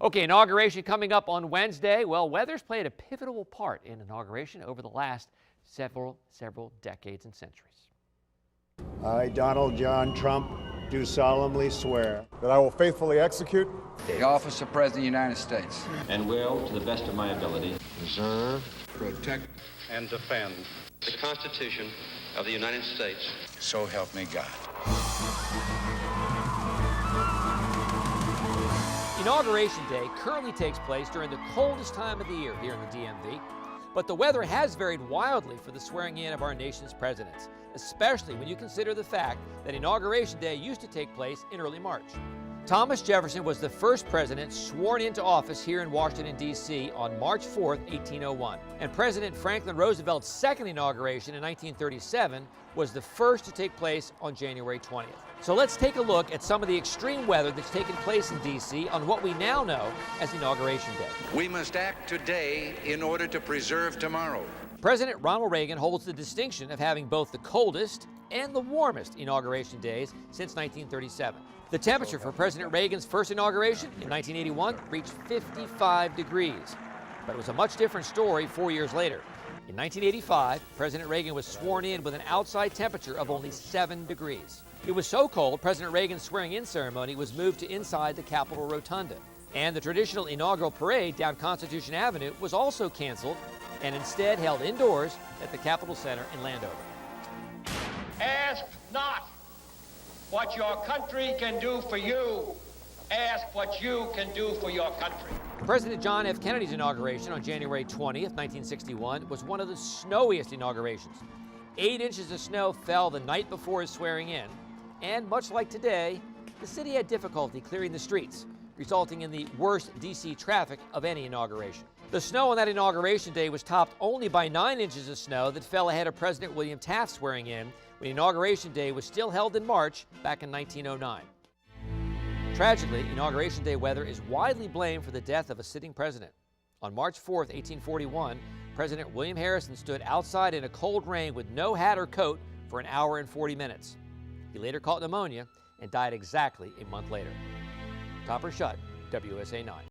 Okay, inauguration coming up on Wednesday. Well, weather's played a pivotal part in inauguration over the last several decades and centuries. I, Donald John Trump, do solemnly swear that I will faithfully execute the office of President of the United States and will, to the best of my ability, preserve, protect, and defend the Constitution of the United States. So help me God. Inauguration Day currently takes place during the coldest time of the year here in the DMV, but the weather has varied wildly for the swearing in of our nation's presidents, especially when you consider the fact that Inauguration Day used to take place in early March. Thomas Jefferson was the first president sworn into office here in Washington, D.C. on March 4, 1801. And President Franklin Roosevelt's second inauguration in 1937 was the first to take place on January 20th. So let's take a look at some of the extreme weather that's taken place in D.C. on what we now know as Inauguration Day. We must act today in order to preserve tomorrow. President Ronald Reagan holds the distinction of having both the coldest and the warmest inauguration days since 1937. The temperature for President Reagan's first inauguration in 1981 reached 55 degrees. But it was a much different story 4 years later. In 1985, President Reagan was sworn in with an outside temperature of only 7 degrees. It was so cold, President Reagan's swearing-in ceremony was moved to inside the Capitol Rotunda. And the traditional inaugural parade down Constitution Avenue was also canceled and instead held indoors at the Capitol Center in Landover. Ask not what your country can do for you. Ask what you can do for your country. President John F. Kennedy's inauguration on January 20th, 1961 was one of the snowiest inaugurations. 8 inches of snow fell the night before his swearing in, and much like today, the city had difficulty clearing the streets, resulting in the worst D.C. traffic of any inauguration. The snow on that inauguration day was topped only by 9 inches of snow that fell ahead of President William Taft's swearing in when Inauguration Day was still held in March back in 1909. Tragically, Inauguration Day weather is widely blamed for the death of a sitting president. On March 4, 1841, President William Harrison stood outside in a cold rain with no hat or coat for an hour and 40 minutes. He later caught pneumonia and died exactly a month later. Topper Shut, WSA 9.